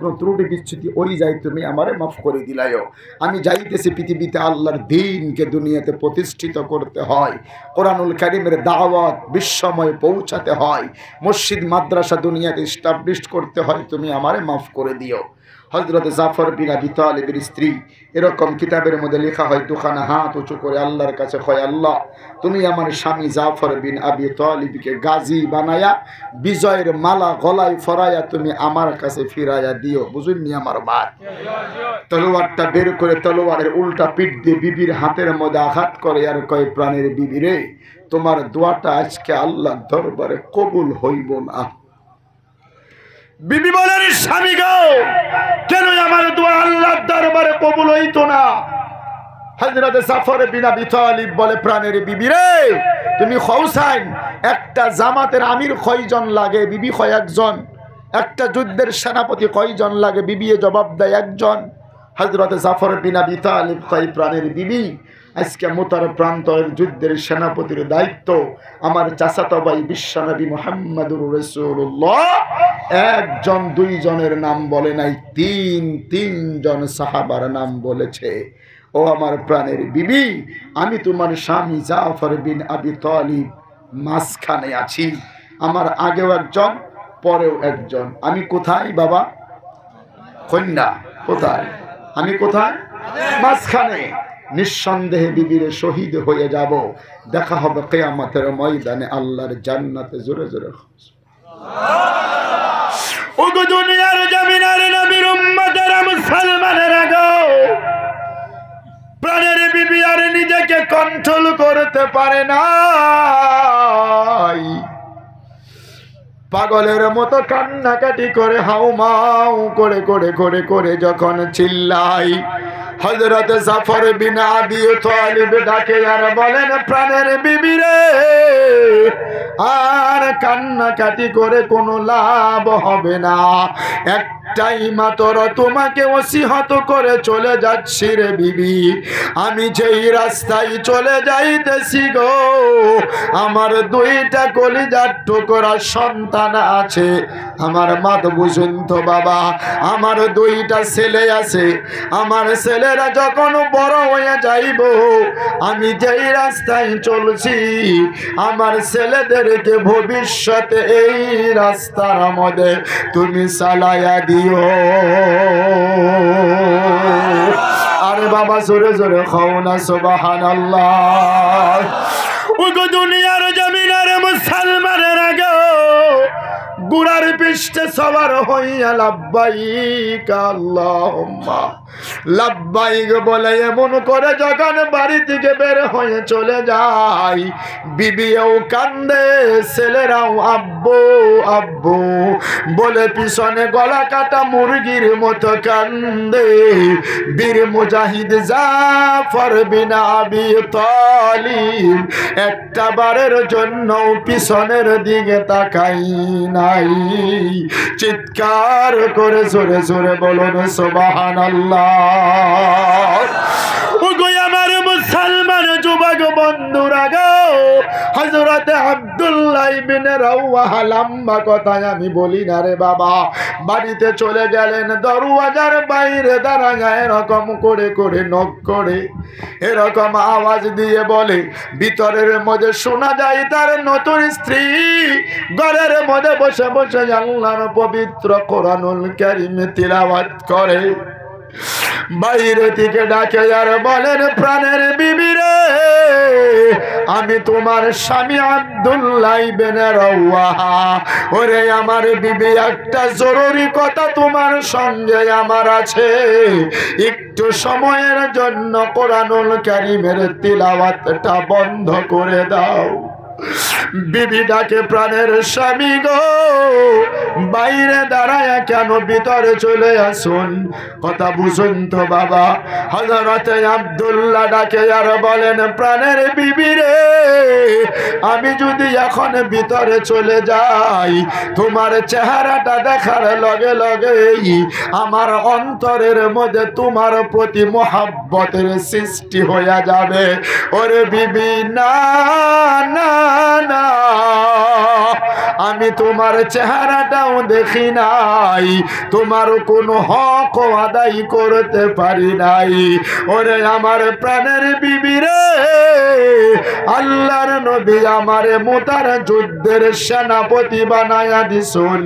কোনো ত্রুটি বিচ্ছুতি ওই যাই তুমি আমারে মাফ করে দিলাইও। আমি যাইতেছি পৃথিবীতে আল্লাহর দ্বীনকে দুনিয়াতে প্রতিষ্ঠিত করতে হয়, কোরআনুল কারীমের দাওয়াত বিশ্বময় পৌঁছাতে হয়, মসজিদ মাদ্রাসা দুনিয়াতে এস্টাবলিশ করতে হয়, তুমি আমারে মাফ করে দিও। হযরত জাফর বিন আবি তালিবের স্ত্রী এরকম কিতাবের মধ্যে লেখা হয়, দুখানা হাত উঁচু করে আল্লাহর কাছে কয়, আল্লাহ তুমি আমার স্বামী জাফর বিন আবি তালিবকে গাজী বানায়া বিজয়ের মালা গলায় ফরাইয়া তুমি আমার কাছে ফিরাইয়া দিও। বুঝুননি আমার ভাই? তলোয়ারটা বের করে তলোয়ারের উল্টা পিঠ দিয়ে বিবির হাতের মধ্যে আঘাত করে আর কয়, প্রাণের বিবি রে, তোমার দোয়াটা আজকে আল্লাহর দরবারে কবুল হইব না। বিবি বলেন, স্বামী গো, কেন আমার দোয়া আল্লাহর দরবারে কবুল হইতো না? হযরত জাফর বিন আবি তালিব বলে, প্রাণের বিবি রে, তুমি খৌসাইন, একটা জামাতের আমির কয়জন লাগে? বিবি কয় একজন। একটা যুদ্ধের সেনাপতি কয়জন লাগে? বিবি জবাব দেয় একজন। হযরত জাফর বিন আবি তালিব কয়, প্রাণের বিবি, আজকে মোতার প্রান্তরের যুদ্ধের সেনাপতির দায়িত্ব আমার চাচাতো ভাই বিশ্বনবী মুহাম্মদুর রাসূলুল্লাহ একজন দুইজনের নাম বলে নাই, তিনজন সাহাবার নাম বলেছে। ও আমার প্রাণের বিবি, আমি তোমার স্বামী জাফর বিন আবি তালিব মাঝখানে আছি, আমার আগেও একজন পরেও একজন। আমি কোথায় বাবা? কন্যা কোথায়? আমি কোথায়? মাঝখানে। নিঃসন্দেহে বিবিরে শহীদ হয়ে যাব, দেখা হবে কিয়ামতের ময়দানে আল্লাহর জান্নাতে। জোরে জোরে ওগো দুনিয়ার জমিনের নবীর উম্মতেরা, মুসলমানেরা গো, প্রাণের বিবি আর নিজেকে কন্ট্রোল করতে পারে না, পাগলের মতো কান্নাকাটি করে হাউমাউ করে করে করে করে যখন চিল্লাই, হযরত জাফর বিন আবি তালিব ডাকে আর বলেন, প্রাণের বিবি রে, আর কান্নাকাটি করে কোনো লাভ হবে না, একটাই মাত্র তোমাকে ওসিহত করে চলে যাচ্ছি রে বিবি। আমি যেই রাস্তায় চলে যাইতেছি গো, আমার দুইটা কলিজার টুকরা সন্তান আছে। আমার মাত বুঝুন তো বাবা, আমার দুইটা ছেলে আছে। আমার ছেলেরা যখন বড় হয়ে যাইব, আমি যেই রাস্তায় চলছি, আমার ছেলেদেরকে ভবিষ্যতে এই রাস্তার মধ্যে তুমি চালাইয়া দিও। আরে বাবা জোরে জোরে খাও না সুবহানাল্লাহ। ওগো দুনিয়ার জমিনের মুসলমানেরা গো, গুড়ার পৃষ্ঠে সবার হইয়া লাব্বাইক আল্লাহুম্মা লাব্বাইক বলে এমন করে যখন বাড়ি থেকে বের হয়ে চলে যায়, বিবিও কান্দে, ছেলেরাও আব্বু আব্বু বলে পিছনে গলা কাটা মুরগির মতো কান্দে। বীর মুজাহিদ জাফর বিন আবি তালিব একটা বারের জন্য পিছনের দিকে তাকাই নাই। চিৎকার করে জোরে জোরে বলুন সুবহানাল্লাহ। ওগো আমার মুসলমান যুবক বন্ধুরা গো, হযরত আব্দুল্লাহ ইবনে রাওয়াহা, লম্বা কথায় আমি বলি না রে বাবা, বাড়িতে চলে গেলেন, দরওয়াজার বাইরে দাঁড়ায় এরকম করে করে নক করে, এরকম আওয়াজ দিয়ে বলে, ভিতরের মধ্যে শোনা যায় তার নতুন স্ত্রী ঘরের মধ্যে বসে বসে আল্লাহর পবিত্র কোরআনুল কারীম তিলাওয়াত করে। বাইরে থেকে ডাকে আর বলেন, প্রাণের বিবি রে, আমি তোমার স্বামী আব্দুল্লাহ ইবনে রাওয়াহা। ওরে আমার বিবি, একটা জরুরি কথা তোমার সঙ্গে আমার আছে, একটু সময়ের জন্য কোরআনুল কারীমের তিলাওয়াতটা বন্ধ করে দাও। বিবি ডাকে, প্রাণের স্বামী গো, বাইরে দাঁড়ায় কেন, ভিতরে চলে আসুন। কথা বুঝুন তো বাবা। হযরত আব্দুল্লাহ ডাকে আর বলেন, প্রাণের বিবি রে, আমি যদি এখন ভিতরে চলে যাই, তোমার চেহারাটা দেখার লগে লগেই আমার অন্তরের মধ্যে তোমার প্রতি মহব্বতের সৃষ্টি হয়ে যাবে। ওরে বিবি, না না না, আমি তোমার চেহারাটাও দেখি নাই, তোমার কোনো হক আদায় করতে পারি নাই। ওরে আমার প্রাণের বিবি রে, আল্লাহর নবী আমারে মুতার যুদ্ধের সেনাপতি বানায়া দিছুন।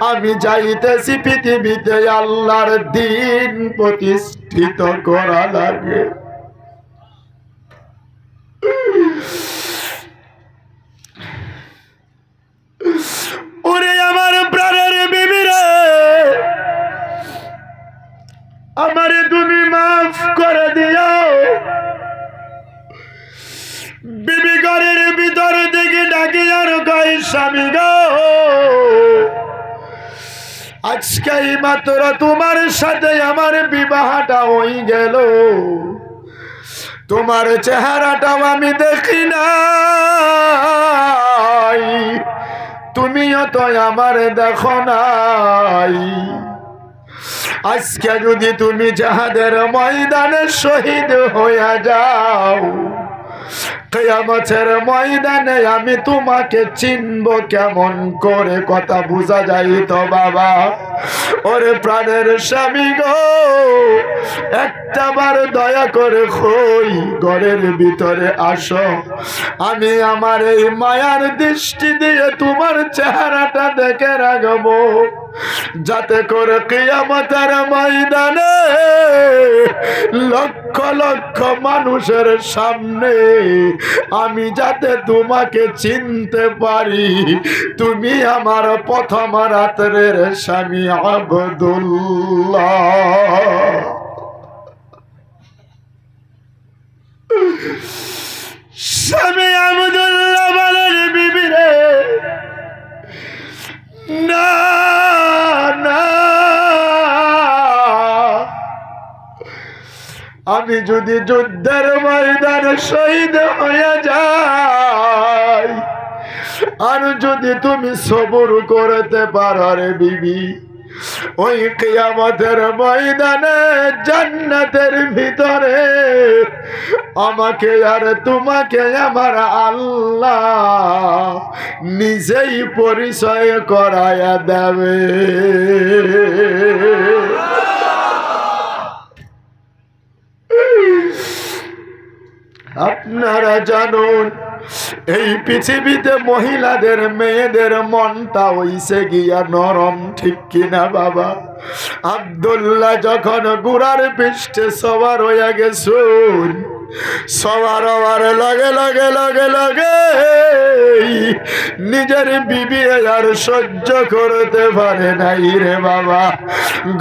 আমি যাইতেছি পৃথিবীতে আল্লাহর দিন প্রতিষ্ঠিত করা লাগে। ওরে আমার প্রাণের বিবি রে, আমারে তুমি মাফ করে দিও। বিবি ঘরের ভিতর থেকে ডাকি আর কয়, স্বামী গো, আজকে মাত্র তোমার সাথে আমার বিবাহটা হয়ে গেল, তোমার চেহারাটাও আমি দেখি নাই, তুমিও তো আমার দেখো নাই। আজকে যদি তুমি জিহাদের ময়দানে শহীদ হয়ে যাও, কিয়ামতের ময়দানে আমি তোমাকে চিনব কেমন করে? কথা বোঝা যায় তো বাবা? ওরে প্রাণের স্বামী গো, একটাবার দয়া করে কই ঘরের ভিতরে আসো, আমি আমার এই মায়ার দৃষ্টি দিয়ে তোমার চেহারাটা দেখে রাখবো, যাতে করে কিয়ামতের ময়দানে লক্ষ লক্ষ মানুষের সামনে আমি যাতে তোমাকে চিনতে পারি, তুমি আমার প্রথম রাতের স্বামী আব্দুল্লাহ। স্বামী আব্দুল্লাহ বলেন, বিবি রে, না না, আমি যদি যুদ্ধের ময়দানে শহীদ হয়ে যাই, আর যদি তুমি সবর করতে পারো রে বিবি, ওই কিয়ামতের ময়দানে জান্নাতের ভিতরে আমাকে আর তোমাকে আমার আল্লাহ নিজেই পরিচয় করায়া দেবে। আপনারা জানুন, এই পৃথিবীতে মহিলাদের মেয়েদের মনটা হইছে গিয়া নরম, ঠিক কিনা বাবা? আব্দুল্লাহ যখন গুড়ার পৃষ্ঠে সবার হইয়া গেছুন, সবার হওয়ার লগে লগে লগে লগে নিজের বিবি আর সহ্য করতে পারে নাই রে বাবা,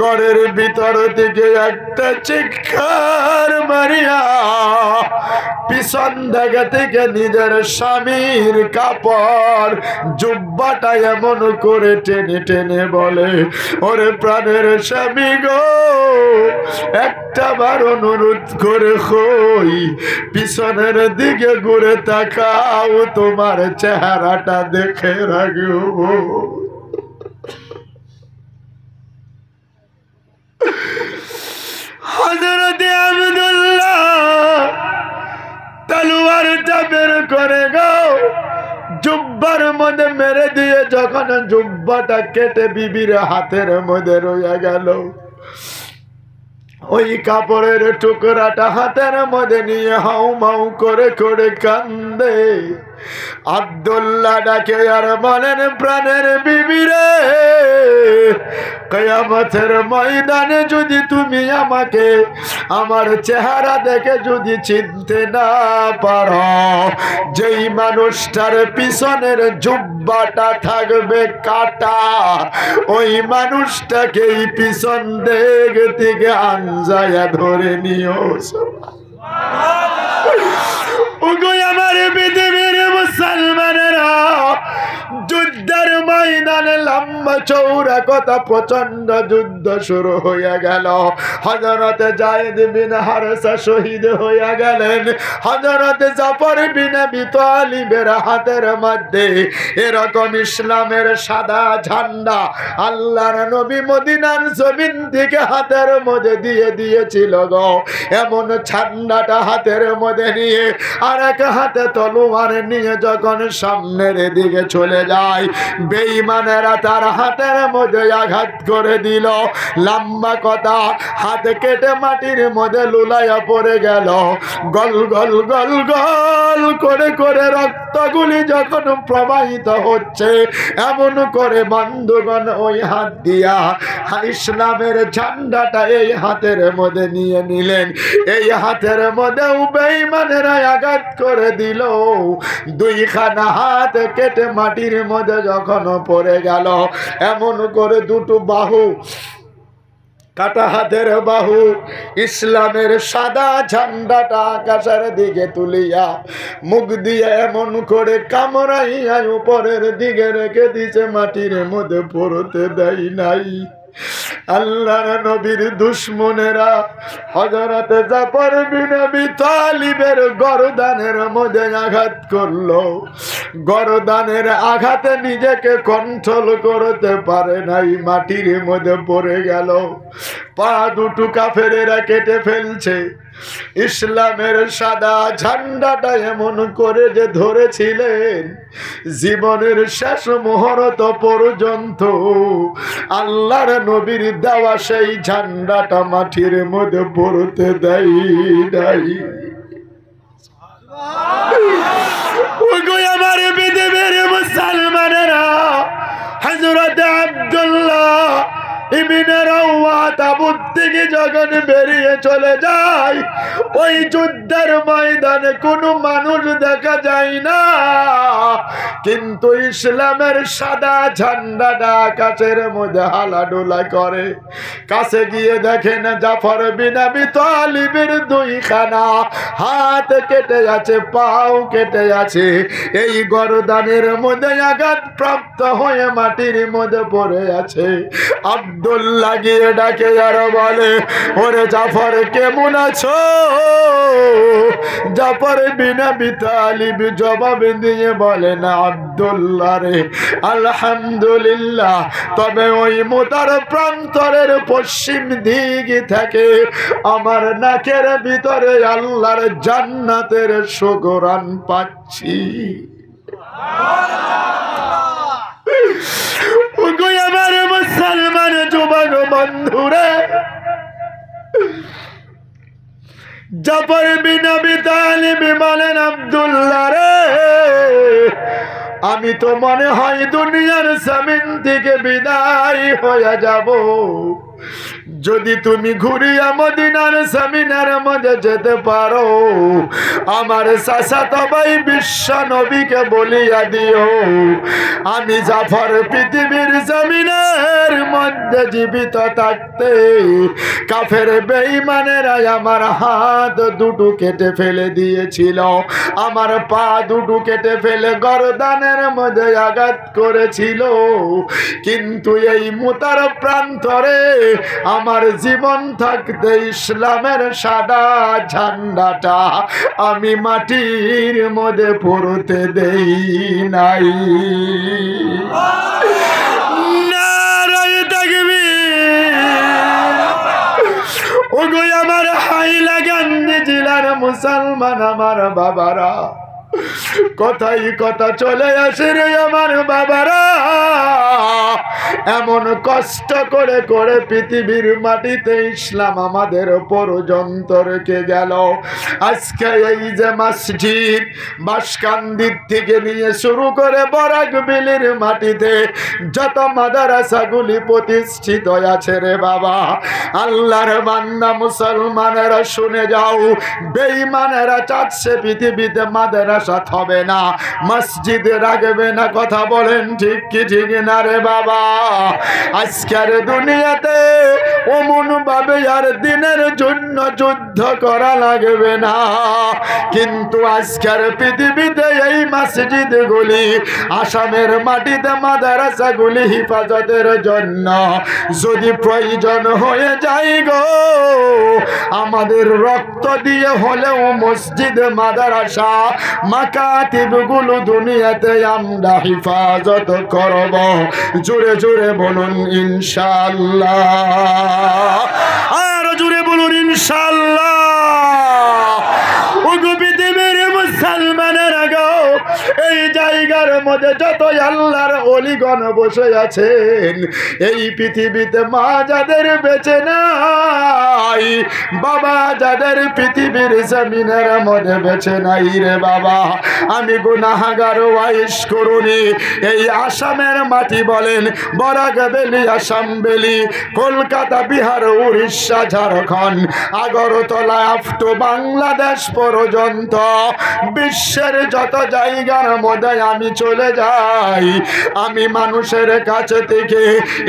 ঘরের ভিতর থেকে একটা চিৎকার মারিয়া পিছন দিকে থেকে নিজের স্বামীর কাপড় জুব্বাটা এমন করে টেনে টেনে বলে, ওরে প্রাণের স্বামী গো, একটা বার অনুরোধ করে কই পিছনের দিকে ঘুরে তাকাও, তোমার চেহারাটা দেখে রাখবো। হযরত আব্দুল্লাহ তলোয়ারটা বের করে গো জুব্বার মধ্যে মেরে দিয়ে যখন জুব্বাটা কেটে বিবির হাতের মধ্যে রইয়া গেল, ওই কাপড়ের টুকরাটা হাতের মধ্যে নিয়ে হাউ মাউ করে করে কান্দে। আব্দুল্লাহ ডাকে আর বলেন, প্রাণের বিবি রে, কিয়ামতের ময়দানে যদি তুমি আমাকে আমার চেহারা দেখে যদি চিনতে না পারো, যেই মানুষটার পিছনের জুব্বাটা থাকবে কাটা, ওই মানুষটাকে এই পিছন দিক থেকে আনজায়া ধরে নিও। ওগো আমার পৃথিবীর মুসলমানেরা, যুদ্ধের ময়দানে লম্বা চৌড়া কথা প্রচন্ড যুদ্ধ শুরু হইয়া গেল। হযরত যায়েদ বিন হারেসা শহীদ হইয়া গেলেন। হযরত জাফর বিন আবি তালিবের হাতের মধ্যে এরকম ইসলামের সাদা ঝান্ডা আল্লাহর নবী মদিনার জমিন থেকে হাতের মধ্যে দিয়ে দিয়েছিল গো। এমন ঝান্ডাটা হাতের মধ্যে নিয়ে আর এক হাতে তলোয়ার নিয়ে যখন সামনের দিকে চলে যায়, বেঈমানেরা তার হাতের মধ্যে আঘাত করে দিল। লম্বা কথা, হাত কেটে মাটির মধ্যে লুলাইয়া পড়ে গেল। গল গল গল গল করে করে রক্তগুলি যখন প্রবাহিত হচ্ছে, এমন করে বন্ধুগণ ওই হাত দিয়া ইসলামের ঝান্ডাটা এই হাতের মধ্যে নিয়ে নিলেন। এই হাতের মধ্যে বেঈমানেরা আঘাত করে দিল। দুইখানা হাত কেটে মাটির মধ্যে যখন পড়ে গেল, এমন করে দুটো বাহু, কাটা হাতের বাহু, ইসলামের সাদা ঝান্ডাটা আকাশের দিকে তুলিয়া মুখ দিয়ে এমন করে কামড়াইয়া উপরের দিকে রেখে দিছে, মাটির মধ্যে পড়তে দেয় নাই। আল্লাহর নবীর দুশমনেরা হযরত জাফর বিন আবি তালিবের গরদানের মধ্যে আঘাত করলো। গরদানের আঘাতে নিজেকে কন্ট্রোল করতে পারে নাই, মাটির মধ্যে পড়ে গেল। পা দুটো কাফেরেরা কেটে ফেলছে। ইসলামের সাদা ঝান্ডাটা এমন করে যে ধরেছিলেন, জীবনের শেষ মুহূর্ত পর্যন্ত আল্লাহর নবীর দেওয়া সেই ঝান্ডাটা মাটির মধ্যে পড়তে দেয় নাই। আমার পৃথিবীর মুসলমানেরা, হযরত আব্দুল্লাহ ইবনে রাওয়াহা তাবুত থেকে যখন বেরিয়ে চলে যায়, ওই যুদ্ধের ময়দানে কোনো মানুষ দেখা যায় না, কিন্তু ইসলামের সাদা ঝান্ডাটা আকাশের মধ্যে হালাডোলা করে। কাছে গিয়ে দেখেন জাফর বিন আবি তালিবের দুইখানা হাত কেটে আছে, পাও কেটে আছে। এই গরদানের মধ্যে আঘাত প্রাপ্ত হয়ে মাটির মধ্যে পড়ে আছে। আব্দুল্লাহ গিয়ে ডাকে আর বলে, ওরে জাফর কেমন আছো? জাফর বিন আবি তালিব জবাব দিয়ে বলেন, আব্দুল্লাহ রে, আলহামদুলিল্লাহ, তবে ওই মুতার প্রান্তরের পশ্চিম দিক থেকে আমার নাকের ভিতরে আল্লাহর জান্নাতের সুগরান পাচ্ছি। আমার মুসলমান যুবক বন্ধুরে, জাফর বিন আবি তালিব বলেন, আব্দুল্লাহ রে, আমি তো মনে হয় দুনিয়ার জমিন থেকে বিদায় হয়ে যাব। যদি তুমি ঘুরিয়া মদিনার জমিনের মধ্যে যেতে পারো, আমার চাচাতো ভাই বিশ্ব নবীকে বলিয়া দিও, আমি জাফর পৃথিবীর জমিনের মধ্যে জীবিত থাকতে কাফের বেঈমানেরা আমার হাত দুটো কেটে ফেলে দিয়েছিল, আমার পা দুটো কেটে ফেলে গরদানের মধ্যে আঘাত করেছিল, কিন্তু এই মুতার প্রান্তরে আমার জীবন থাকতে ইসলামের সাদা ঝান্ডাটা আমি মাটির মধ্যে পড়তে দেই নাই। নারায়ে তাকবীর। ওগো আমার হাইলাকান্দি জেলার মুসলমান আমার বাবারা, কথাই কথা চলে আসে রে আমার বাবারা, এমন কষ্ট করে করে পৃথিবীর মাটিতে ইসলাম আমাদের পর্যন্ত রেখে গেল। আজকে এই যে মসজিদ বাসকান্দির থেকে নিয়ে শুরু করে বরাকবিলির মাটিতে যত মাদ্রাসাগুলি প্রতিষ্ঠিত আছে রে বাবা, আল্লাহর বান্দা মুসলমানেরা শুনে যাও, বেঈমানেরা চাচ্ছে পৃথিবীতে মাদ্রাসা হবে না, মসজিদ রাখবে না। কথা বলেন ঠিক কি ঠিক না রে বাবা? আজকের দুনিয়াতে অমন ভাবে আর দিনের জন্য যুদ্ধ করা লাগবে না, কিন্তু আজকের পৃথিবীতে এই মসজিদগুলি, আসামের মাটিতে মাদ্রাসাগুলি হিফাজতের জন্য যদি প্রয়োজন হয়ে যায় গো, আমাদের রক্ত দিয়ে হলেও মসজিদ মাদ্রাসা মাকাতিবগুলো দুনিয়াতে আমরা হিফাজত করব। জোরে জোরে বলুন ইনশাআল্লাহ, আর জোরে বলুন ইনশাআল্লাহ। ওগো পৃথিবীর মুসলমানেরা গো, এই জায়গার মধ্যে যত আল্লাহর ওলিগণ বসে আছেন, এই পৃথিবীতে মা যাদের বেঁচে নাই, বাবা যাদের পৃথিবীর জমিনের মধ্যে বেঁচে নাই রে বাবা, আমি গুনাহগার ওয়াইশ করুনি। এই আসামের মাটি বলেন, Barak valley, Assam valley, Kolkata, Bihar, Orissa, Jharkhand, Agartala up to Bangladesh পর্যন্ত বিশ্বের যত জায়গার মধ্যে আমি চলে যাই, আমি মানুষের কাছে থেকে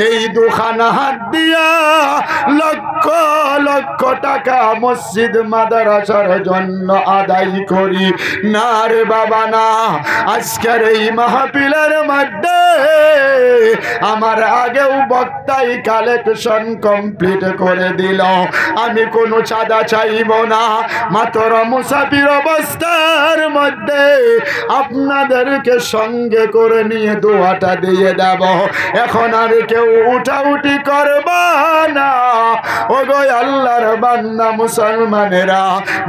এই দুখানা হাত দিয়া লক্ষ লক্ষ টাকা মসজিদ মাদ্রাসার জন্য আদায় করি না রে বাবা না। আজকের এই মাহফিলের মধ্যে আমার আগেও বক্তাই কালেকশন কমপ্লিট করে দিল। আমি কোনো চাঁদা চাইব না, মাত্র মুসাফির অবস্থার মধ্যে আপনাদেরকে সঙ্গে করে নিয়ে দোয়াটা দিয়ে দেব। এখন আর কেউ উঠাউঠি করবা না। ও গো আল্লাহর বান্দা মুসলমানেরা,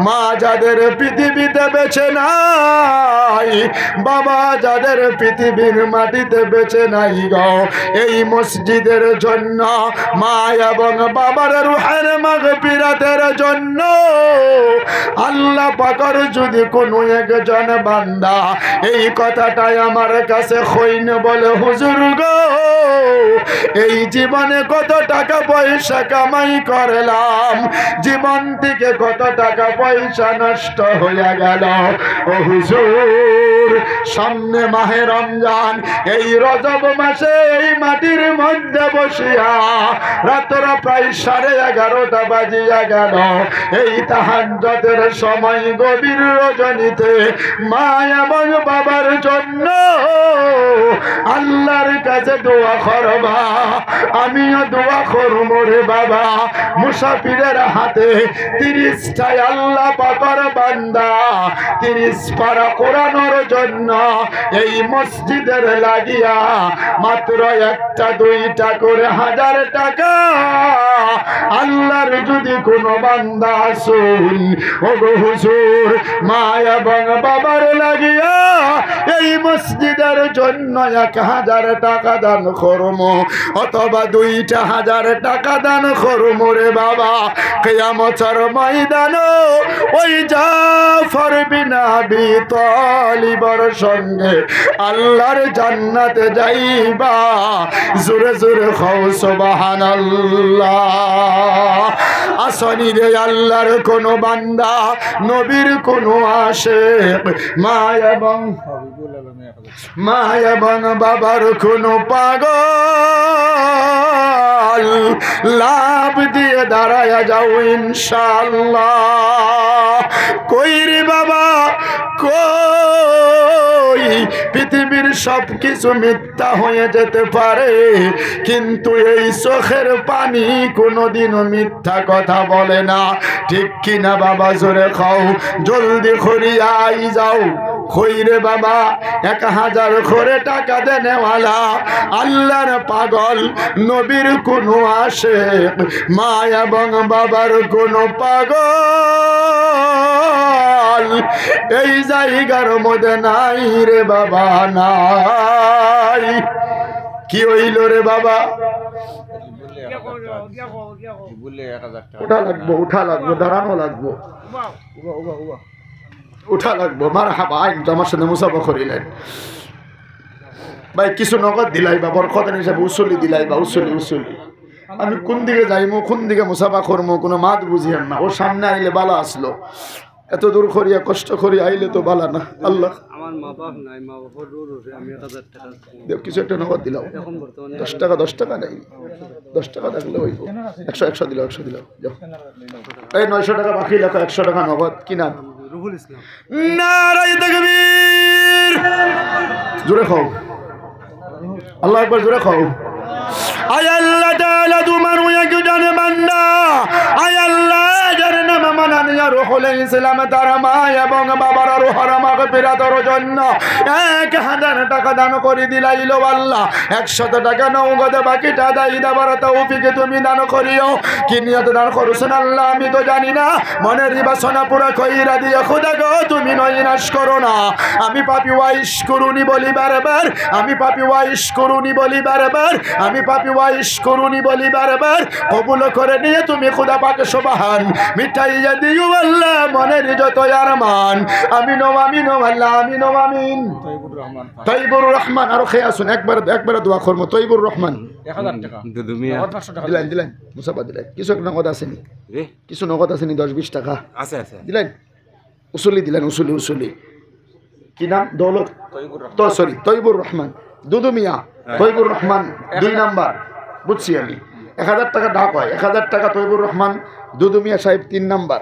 মা যাদের পৃথিবীতে বেঁচে নাই, বাবা যাদের পৃথিবীর মাটিতে বেঁচে নাই গো, এই মসজিদের জন্য, মা এবং বাবার রুহের মাগফিরাতের জন্য আল্লাহ পাকের যদি কোনো একজন বান্দা এই কথাটাই আমার কাছে কইন বলে, হুজুর গো এই জীবনে কত টাকা পয়সা কামাই করলাম, জীবন থেকে কত টাকা পয়সা নষ্ট হয়ে গেল, ও হুজুর সামনে মাহে রমজান, এই রজব মাসে এই মাটির মধ্যে বসিয়া রাত্র প্রায় 11:30 বাজিয়া গেল, এই তাহাজ্জুদের সময় গভীর রজনীতে মা এবং বাবার জন্য আল্লাহর কাছে দোয়া করবা। আমিও দোয়া করব রে বাবা, মুসাফিরের হাতে 30টায় আল্লাহ পাকের বান্দা 30 পারা কোরআনের জন্য এই মসজিদের লাগিয়া মাত্র 1টা 2টা করে 1000 টাকা আল্লাহর যদি কোনো বান্দা শুন, ও গো হুজুর মা এবং বাবার লাগিয়া এই মসজিদের জন্য 1000 টাকা দান করমো, অথবা 2000 টাকা দান করমো রে বাবা, কিয়ামতের ময়দানে ওই জাফর বিন আবি তালিবের সঙ্গে আল্লাহর জান্নাতে যাইবা। জোরে জোরে খাও সুবহানাল্লাহ। আসনি রে আল্লাহর কোন বান্দা, নবীর কোন আশিক, মা এবং বাবার কোন পাগল, লাভ দিয়ে দাঁড়ায়া যাও ইনশাআল্লাহ। কই রে বাবা কই, পৃথিবীর সব কিছু মিথ্যা হয়ে যেতে পারে, কিন্তু এই চোখের পানি কোনোদিনও মিথ্যা কথা বলে না, ঠিক কিনা বাবা? জোরে খাও, জলদি করিয়া আই যাও। কইরে বাবা 1000 করে টাকা দেনেওয়ালা, আল্লাহর পাগল, নবীর কোনো আশিক, মা এবং বাবার কোনো পাগল এই জায়গার মধ্যে নাই রে বাবা, নাই। কি হইল রে বাবা? উঠা লাগবো, দাঁড়ানো লাগবো, উঠা লাগবো। মারহাবা, আমার সাথে মুসাফা করিলেন ভাই, কিছু নগদ দিলাই বা বরকত হিসাবে উসুলি দিলাই বা উসুলি। আমি কোন দিকে যাইমো, কোন দিকে মুসাফা করবো কোনো মাত বুঝিয়েন না। ও সামনে আইলে বালা আসলো, এত দূর করিয়া কষ্ট করি আইলে তো বালা না। আল্লাহ আমার মা বাপ নাই, মা বাবার দূর হচ্ছে, আমি 1000 টাকা দেব, কিছু একটা নগদ দিলাও। 10 টাকা নাই, 10 টাকা থাকলে হইব। 100 দিলাও, 100 দিলাও, যাও। এই 900 টাকা বাকি লেখা, 100 টাকা নগদ। কি নাম? রুহুল ইসলাম। নারায়ে তাকবীর। জোরে খাও, আল্লাহু আকবার, জোরে খাও। আয় আল্লাহ তাআলা তোমার ওই একজন বান্দা, আয় আল্লাহ যার নাম মানানিয়া রুহুল আলাইহিস সালাম তার মা এবং বাবার রুহের মাগফিরাতের জন্য 1000 টাকা দান করে দিলাইলো আল্লাহ 100 টাকা নগদে বাকিটা দাই দেবার তৌফিক তুমি দান করিও কি নিয়ত দান করছেন আল্লাহ আমি তো জানি না মনের বাসনা পুরো কইরা দিয়ে খোদা গো তুমি নয়নাশ করো না আমি পাপী ওয়াইশ করুনি বলি বারবার আমি পাপী ওয়াইশ করুনি বলি বারবার আমি পাপী ওয়াইশ করুনি বলি বারবার কবুল করে নিয়ে তুমি খোদা পাক সুবহান মিটাইয়া দিও আল্লাহ মনের যত আরমান আমিন ও আমিন ও আল্লাহ আমিন ও আমিন তৈবুর রহমান আর খেয়ে আসুন একবার দোয়া করবো তৈবুর রহমান 1000 টাকা দিলেন মুসাফা দিলেন কিছু নগদ আসেনি কিছু নগদ আসেনি 10-20 টাকা আছে দিলেন উসুলি দিলেন উসুলি কি নাম দৌলত তো সরি তৈবুর রহমান দুদু মিয়া তৈবুর রহমান 2 নাম্বার বুঝছি আমি 1000 টাকা ডাক হয় 1000 টাকা তৈবুর রহমান দুদু মিয়া সাহেব 3 নাম্বার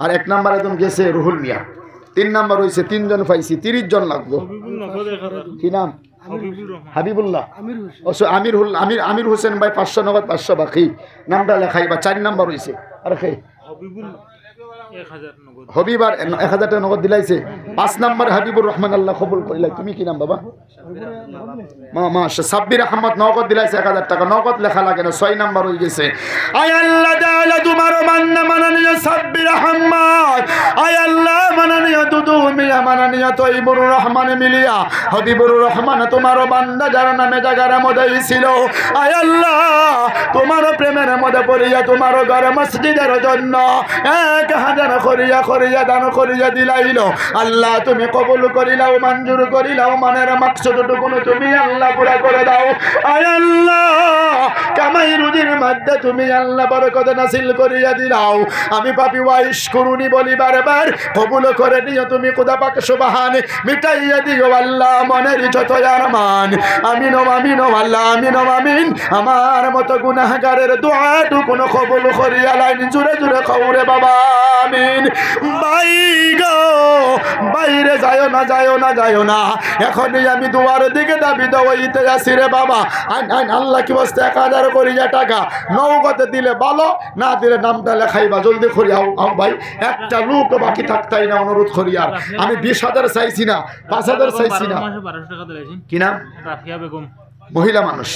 আর 1 নাম্বার একদম গেছে রুহুল মিয়া 3 নাম্বার হয়েছে 3 জন পাইছি 30 জন লাগবো কি নাম হাবিবুল্লাহ আমির হোসেন ভাই 500 নগদ 500 বাকি নামটা লেখাই বা 4 নাম্বার হয়েছে আর খে হবিবার 1000 টাকা নগদ দিলাইছে 5 নাম্বার হাবিবুর রহমান আল্লাহ কবুল করিলা তুমি কি নাম বাবা মা সাব্বির আহমদ নগদ দিলাইছে 1000 টাকা নগদ লেখা লাগে না 6 নাম্বার হয়ে গেছে আয় আল্লাহ তাআলা তোমার মাননীয় সাব্বির আহমদ আয় আল্লাহ মাননীয় দুদু মিয়া মাননীয় তৈবুর রহমান মিলিয়া হাবিবুর রহমান তোমার বান্দা যার নামে জায়গার মধ্যে ছিল আয় আল্লাহ তোমার প্রেমের মধ্যে পড়িয়া তোমার ঘর মসজিদের জন্য 1000 করিয়া দান করিয়া দিলাইলো আল্লাহ তুমি কবুল করিলাও মঞ্জুর করিলাও মনের মাকসুদটুকু তুমি আল্লাহ পুরা করে দাও আয় আল্লাহ কামাই রুজির মধ্যে তুমি আল্লাহ বরকত নাসিল করিয়া দিলাও আমি পাপী ওয়াইশ করুনি বলি বারবার কবুল করে নিও তুমি খোদা পাক সুবহান মিটাইয়া দিও আল্লাহ মনের যত আরমান আমিন ও আমিন ও আল্লাহ আমিন ও আমিন আমার মতো গুনাহগারের দোয়াটুকু কবুল করিয়া লাইন জুড়ে জুড়ে কওরে বাবা আমিন ভাই গো বাইরে যায়ও না এখনই আমি দুয়ার দিকে দাবি দেওয়াইতে আসি রে বাবা আইন আল্লাহ কি বসতে 1000 করিয়া টাকা নৌকতে দিলে ভালো না দিলে নামটা লেখাইবা জলদি করি আও ভাই একটা লোক বাকি থাকতাই না অনুরোধ করি আর আমি 20,000 চাইছি না 5,000 চাইছি না কি নাম রাফিয়া বেগম মহিলা মানুষ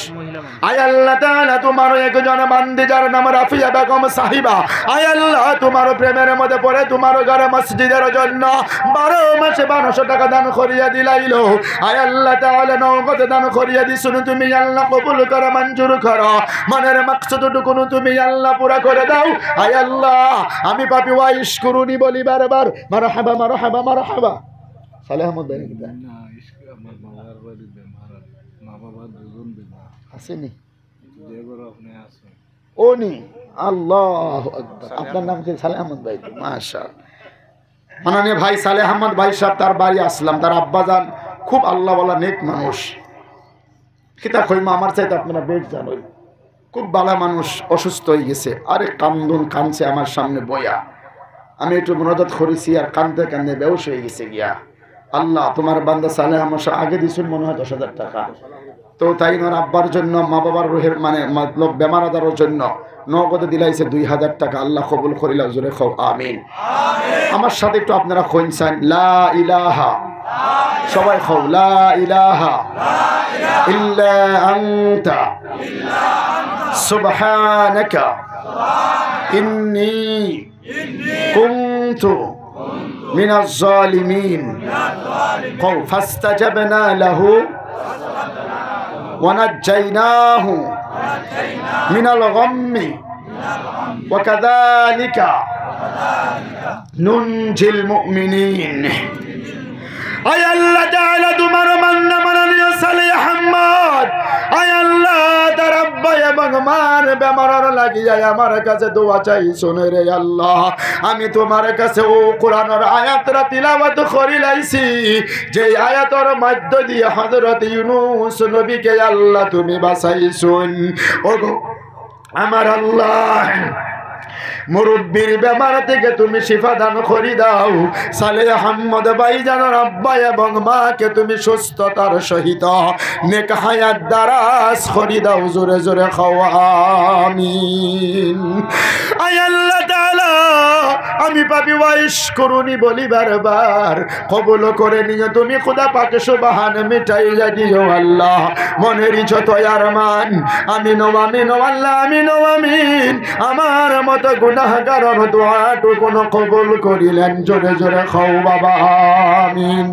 আয় আল্লাহ তাআলা তোমার একজন বান্দি যার নাম রাফিয়া বেগম সাহিবা আয় আল্লাহ তোমার প্রেমের মধ্যে পড়ে তোমার ঘরে মসজিদের জন্য 12 মাসে 1200 টাকা দান করিয়া দিলাইলো আয় আল্লাহ তাআলা নগদ দান করিয়া দিছুন তুমি আল্লাহ কবুল করো মঞ্জুর করো মনের মাকসুদটুকু তুমি আল্লাহ পুরা করে দাও আয় আল্লাহ আমি পাপী ওয়াইশ করুনি বলি বারবার মারহাবা মারহাবা মারহাবা সালেহ আহমদ ভাই কি না ইসকে আমার বাবার বাড়ি মা বাবা দুজন বেমার আসেনি দেবর আপনি আসেন ওনি আল্লাহু আকবার আপনার নাম কি সালেহ আহমদ ভাই মাশাআল্লাহ মাননীয় ভাই সালেহ আহমদ ভাই সাহেব তার বাড়ি আসলাম তার আব্বাজান খুব আল্লাহওয়ালা নেক মানুষ কিতা কইমা আমার চাইতে আপনারা বেশ জানেন খুব ভালো মানুষ অসুস্থ হয়ে গেছে আরে কাঁদছে আমার সামনে বয়া আমি একটু মুনাজাত করেছি আর কাঁদতে কাঁদতে বেহুশ হয়ে গেছে গিয়া আল্লাহ তোমার বান্দা সালেহ আমার আগে দিয়েছেন মনে হয় 10,000 টাকা তো তাই ওর আব্বার জন্য মা বাবার রুহের মানে মতলব বেমার আদারের জন্য নগদে দিলাইছে 2,000 টাকা আল্লাহ কবুল করিলা জোরে খাও আমিন আমার সাথে একটু আপনারা কইনছেন লা ইলাহা সবাই খাও লা ইলাহা ইল্লা আনতা সুবহানাকা ইন্নী কুনতু মিনাজ জালিমিন কও ফাস্তাজাবনা লাহু ونجيناه من الغم وكذلك ننجي المؤمنين আয় আল্লাহ তাআলা তোমার মান্না মাননীয় সালেহ আহমদ আয় আল্লাহ তার আব্বা এবং মার বেমার লাগিয়া আমার কাছে দোয়া চাই শুনে রে আল্লাহ আমি তোমার কাছে ও কোরআনের আয়াতরা তিলাওয়াত করি লাইছি যে আয়াতের মধ্য দিয়ে হযরত ইউনূস নবীকে আল্লাহ তুমি বাঁচাইছুন ওগো আমার আল্লাহ মুরব্বির বেমার থেকে তুমি শিফা দান করি দাও সালেহ আহমদ ভাইজানের আব্বা এবং মাকে তুমি সুস্থতার সহিত নেক হায়াত দারাজ করি দাও জোরে জোরে খাও আমিন আয় আল্লাহ তাআলা আমি পাপি ওয়াইশ করুনি বলি বারবার, কবুল করে নিয়ে তুমি খোদা পাক সুবহান মিটাইয়া দিও আল্লাহ মনের যত আরমান। আমিন ও আমিন ও আল্লাহ আমিন ও আমিন। আমার মতো গুনাহগারের দোয়াটুকু কবুল করিলেন, জোরে জোরে খাও বাবা আমিন।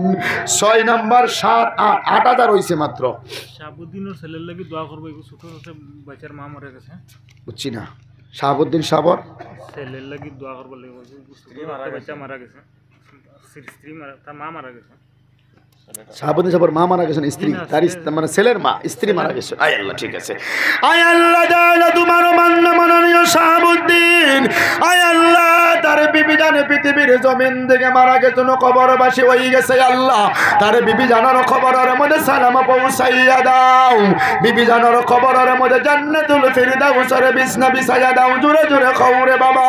6 নম্বর 7 8,000 হইছে মাত্র। শাহাবুদ্দিনের ছেলের লাগি দোয়া করবো, এগুলো ছোট ছোট বাচ্চার মা মরে গেছে, বুঝছি না। শাহাবুদ্দিন সাবর ছেলের লাগি দোয়া করবো লাগবে, বাচ্চা মারা গেছে, স্ত্রী মারা, তার মা মারা গেছে। শাহাবুদ্দিন সাবর মা মারা গেছেন, স্ত্রী তার মানে ছেলের মা স্ত্রী মারা গেছে। আয় আল্লাহ, ঠিক আছে। আয় আল্লাহ তাআলা তোমার মাননীয় শাহাবুদ্দিন, আয় আল্লাহ তার বিবি জানে পৃথিবীর জমিন থেকে মারা গেছেন, কবরবাসী হয়ে গেছে আল্লাহ। তার বিবি জানার খবরের মধ্যে সালাম পৌঁছাইয়া দাও, বিবি জানার খবরের মধ্যে জান্নাতুল ফিরদাউসের বিছনা বিছাইয়া দাও, জোরে জোরে খাওরে বাবা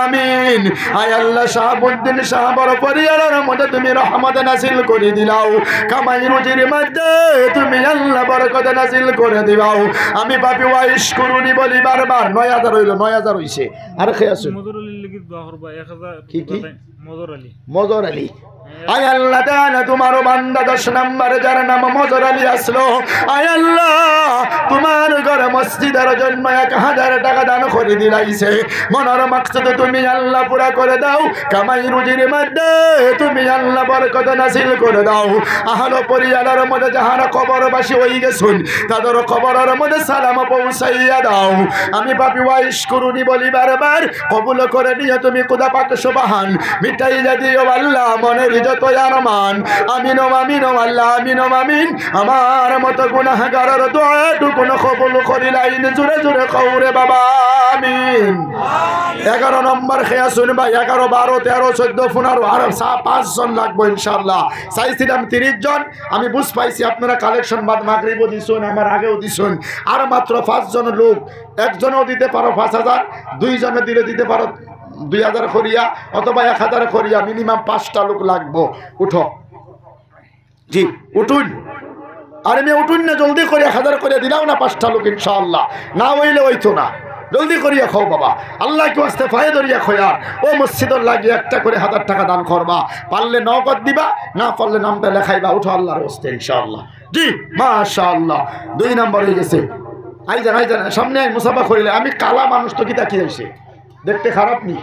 আমিন। আয় আল্লাহ শাহাবুদ্দিন সাহাবর পরিবারের মধ্যে তুমি রহমত নাযিল করে দিলাও, কামাই রুজির মধ্যে তুমি আল্লাহ বরকত নাযিল করে দিবাও। আমি পাপি ওয়াইশ করুনি বলি বারবার। 9,000 হইল, 9,000 হইছে। আর খেয়ে আসুন মজুর আলীর লাগি দোয়া করবো 1000। কি কি? মজুর আলী। আয় আল্লাহ তাআলা তোমার বান্দা 10 নম্বরে যার নাম মজর আলী আসলো, আয় আল্লাহ তোমার ঘরে মসজিদের জন্য 1000 টাকা দান করে দিলাইছে। মনের মাকসাদ তুমি আল্লাহ পুরা করে দাও, কামাই রুজির মধ্যে তুমি আল্লাহ বরকত নাযিল করে দাও। আহল পরিবারের মধ্যে যাহারা কবরবাসী হয়ে গেছেন তাদের কবরের মধ্যে সালাম পৌঁছাইয়া দাও। আমি পাপি ওয়াইশ করুনি বলি বারবার, কবুল করে নিয়ে তুমি খোদা পাক সুবহান মিটাইয়া দিও আল্লাহ মনের যত আরমান। আমিন ও আমিন ও আল্লাহ আমিন ও আমিন। আমার মতো গুনাহগারের দোয়াটুকু কবুল করিলাইন, জোরে জোরে খাওরে বাবা আমিন। 11 নম্বর খেয়া শুনবা, 11, 12, 13, 14, 15 আর 5 জন লাগবো ইনশাআল্লাহ। চাইছিলাম 30 জন, আমি বুঝ পাইছি আপনারা কালেকশন বাদ মাগরিবও দিছেন, আমার আগেও দিছেন। আর মাত্র 5 জন লোক, একজনও দিতে পারো 5,000, 2 জনে দিলে দিতে পারো 2,000 করিয়া অথবা 1,000 করিয়া, মিনিমাম 5টা লোক লাগবো। উঠো জি উঠুন, আর মেয়ে উঠুন না, জলদি করে 1,000 করে দিলাও না 5টা লোক ইনশাআল্লাহ। না হইলে হইতো না, জলদি করিয়া খাও বাবা। আল্লাহ কি ওয়াস্তে ফায়ে ধরিয়া খয়ার ও মসজিদর লাগিয়ে একটা করে 1000 টাকা দান করবা, পারলে নগদ দিবা, না পারলে নামটা লেখাইবা। উঠো আল্লাহর ওয়াস্তে ইনশাআল্লাহ। জি মাশাআল্লাহ। 2 নম্বর হয়ে গেছে। আইজান আইজান সামনে আই মুসাফা করিলে। আমি কালা মানুষ তো কি তাকিয়ে হইছে, দেখতে খারাপ নি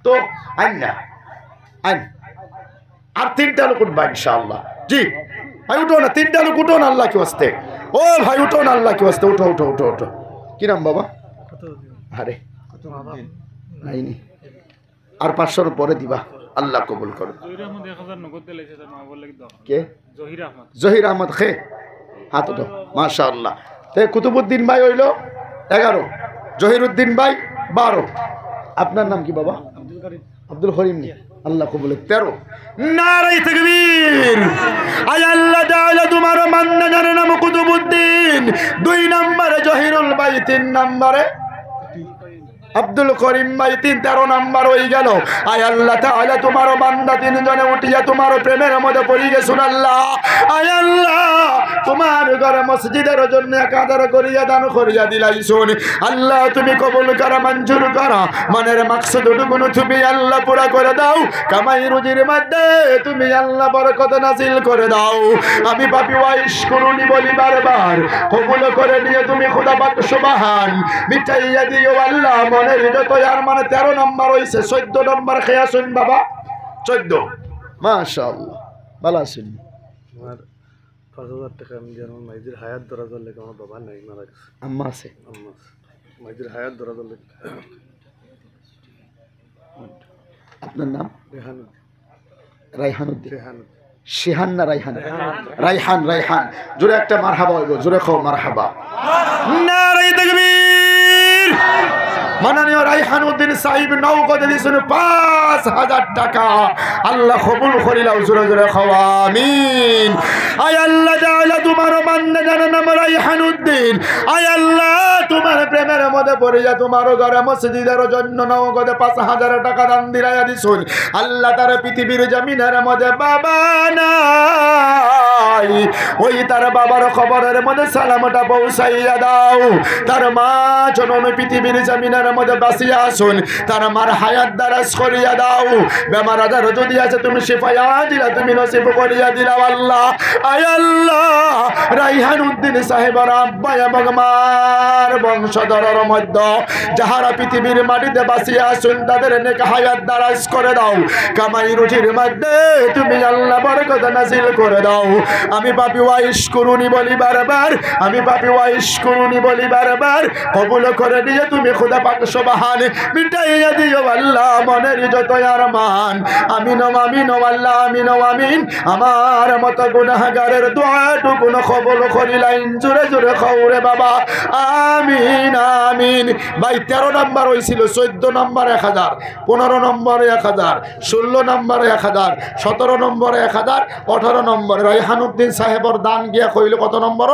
তো আইন না আইন। আর 3টা লোক উঠবা ইনশাআল্লাহ। জি ভাই উঠো না, 3টা লোক উঠো না আল্লাহ কি ওয়াস্তে। ও ভাই উঠো না আল্লাহ কি ওয়াস্তে, উঠো উঠো উঠো উঠো। কি নাম বাবা? আরে নাইনি, আর 500 পরে দিবা, আল্লাহ কবুল করো। কে? জহির আহমদ খে, হাত উঠো মাশাআল্লাহ। কুতুবুদ্দিন ভাই হইল 11, জহিরুদ্দিন ভাই 12। আপনার নাম কি বাবা? আব্দুল করিম নি, আল্লাহ কবুল। 13। নারে তাকবীর। আয় আল্লাহ তাআলা তোমার মান্নার নাম কুতুবুদ্দিন, 2 নম্বরে জহিরুল ভাই, 3 নম্বরে আব্দুল করিম ভাই, 13 নম্বর হয়ে গেল। আয় আল্লাহ তাআলা তোমার বান্দা 3 জনে উঠিয়া তোমার প্রেমের মধ্যে পড়ে গেছুন আল্লাহ। আয় আল্লাহ তোমার ঘরে মসজিদের জন্য 1000 করিয়া দান করিয়া দিলাইছুন আল্লাহ। তুমি কবুল করা, মঞ্জুর করা, মনের মাকসাদটুকু তুমি আল্লাহ পুরা করে দাও। কামাই রুজির মধ্যে তুমি আল্লাহ বরকত নাযিল করে দাও। আমি পাপি ওয়াইশ করুনি বলি বারবার, কবুল করে নিয়ে তুমি খোদা পাক সুবহান মিটাইয়া দিও আল্লাহ মনের যত আর। মানে 13 নম্বর হইছে। 14 নম্বর খেয়া শুন বাবা। 14 মাশাআল্লাহ। ভালো আছেন? আমার 5,000 টাকা আমি আমার মাইজির হায়াত দরাজর লেগে, আমার বাবা নাই, মারা গেছে। আম্মা আছে? আম্মা আছে। মাইজির হায়াত দরাজর লেগে। আপনার নাম? রেহানুদ্দিন। রাইহানুদ্দিন। রেহানুদ্দিন। শিহান না রাইহান? রাইহান। রাইহান। জোরে একটা মারহাবা হইব, জোরে খাও মারহাবা। নারে তাকবীর। মাননীয় রাইহানুদ্দিন সাহেব নওগাঁতে দিয়েছেন 5,000 টাকা, আল্লাহ কবুল করিলাও, জোরে জোরে খাওয়া আমিন। আয় আল্লাহ তাআলা তোমার বান্দা যার নাম রাইহানুদ্দিন, আয় আল্লাহ তোমার প্রেমের মধ্যে পড়িয়া তোমার ঘরে মসজিদের জন্য নওগাঁতে 5,000 টাকা দান দিলাইয়া দিছুন আল্লাহ। তার পৃথিবীর জমিনের মধ্যে বাবা নাই, ওই তার বাবার খবরের মধ্যে সালামটা পৌঁছাইয়া দাও। তার মা জনম পৃথিবীর জমিনের মধ্যে বাঁচিয়া আসুন তার মার হায়াত দারাজ করিয়া দাও বেমার আজার যদি আছে তুমি শিফায়া দিলা তুমি নসিব করিয়া দিলা আল্লাহ আয় আল্লাহ রাইহান উদ্দিন সাহেবের আব্বা এবং মার বংশধরের মধ্যে যাহারা পৃথিবীর মাটিতে বাঁচিয়া আসুন তাদের নেক হায়াত দারাজ করে দাও কামাই রুজির মধ্যে তুমি আল্লাহ বরকত নাজিল করে দাও আমি পাপী ওয়াইশ করুনি বলি বারবার আমি পাপী ওয়াইশ করুনি বলি বারবার কবুল করে দিয়ে তুমি খোদা পাক সুবহান মিটাইয়া দিও আল্লাহ মনের যত আরমান আমিন আমিন আল্লাহ আমিন আমিন আমার মত গুনাহগারের দোয়াটুকু কবুল করিলাইন জোরে জোরে খাওরে বাবা আমিন আমিন ভাই 13 নাম্বার হইছিল 14 নাম্বার 1000 15 নম্বর 1000 16 নম্বর 1000 17 নম্বর 1000 18 নম্বর রাইহানুদ্দিন সাহেবর দান গিয়া কইল কত নম্বর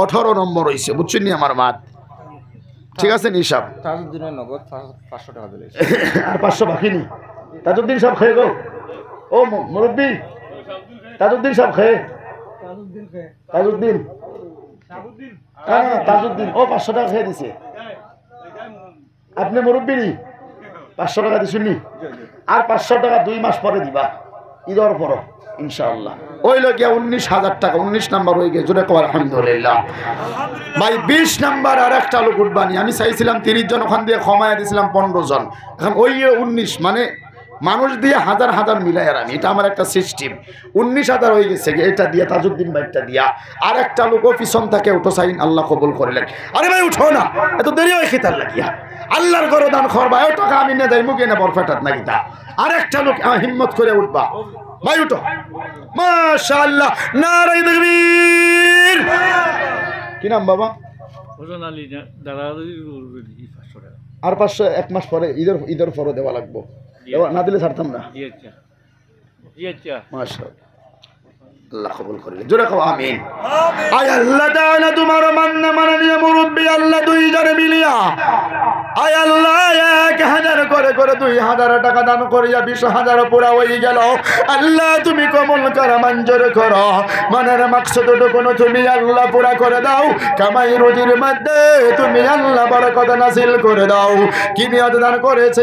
18 নম্বর হইছে বুঝছেন নি আমার মাত ঠিক আছে নি সব তাজউদ্দিনের নগদ 500 টাকা দিলে আর 500 বাকি নি তাজউদ্দিন সব খেয়ে গো ও মুরব্বি তাজউদ্দিন সব খেয়ে তাজউদ্দিন হ্যাঁ তাজউদ্দিন ও 500 টাকা খেয়ে দিছে আপনি মুরব্বি নি 500 টাকা দিছুন নি আর 500 টাকা 2 মাস পরে দিবা ঈদের পর ইনশাআল্লাহ ওই লগিয়া 19,000 টাকা 19 নাম্বার হয়ে গেছে জোরে কও আলহামদুলিল্লাহ ভাই 20 নাম্বার আর একটা লোক উঠবানি আমি চাইছিলাম 30 জন ওখান দিয়ে কমায়া দিছিলাম 15 জন এখন ওই 19 মানে মানুষ দিয়ে হাজার হাজার মিলাই আর আমি এটা আমার একটা সিস্টেম 19,000 হয়ে গেছে এটা দিয়া তাজউদ্দিন ভাইটা দিয়া আর একটা লোক পিছন থেকে উঠো সাইন আল্লাহ কবুল করিলেন আরে ভাই উঠো না এত দেরি হয় খিতার লাগিয়া আল্লাহর ঘরে দান করবা এত টাকা আমি না যাই মুখে না বরফেটাত না গিতা আর একটা লোক হিম্মত করে উঠবা ভাই উঠো মাশাআল্লাহ নারে তাকবীর কি নাম বাবা হোসেন আলী দাদা 500 টাকা আর 500 এক মাস পরে ঈদের পরে দেওয়া লাগবে না দিলে ছাড়তাম না জি আচ্ছা মাশাআল্লাহ আল্লাহ কবুল করিলে জোরে কও আমিন আয় আল্লাহ তাআলা তোমার মান্না মাননীয় মুরব্বি আল্লাহ দুই জনে মিলিয়া আয় আল্লাহ 1000 করে করে 2000 টাকা দান করিয়া 20,000 পুরা হয়ে গেল আল্লাহ তুমি কবুল করো মঞ্জুর করো মনের মাকসুদটুকু তুমি আল্লাহ পুরা করে দাও কামাই রুজির মধ্যে তুমি আল্লাহ বরকত নাযিল করে দাও কি নিয়ত দান করেছে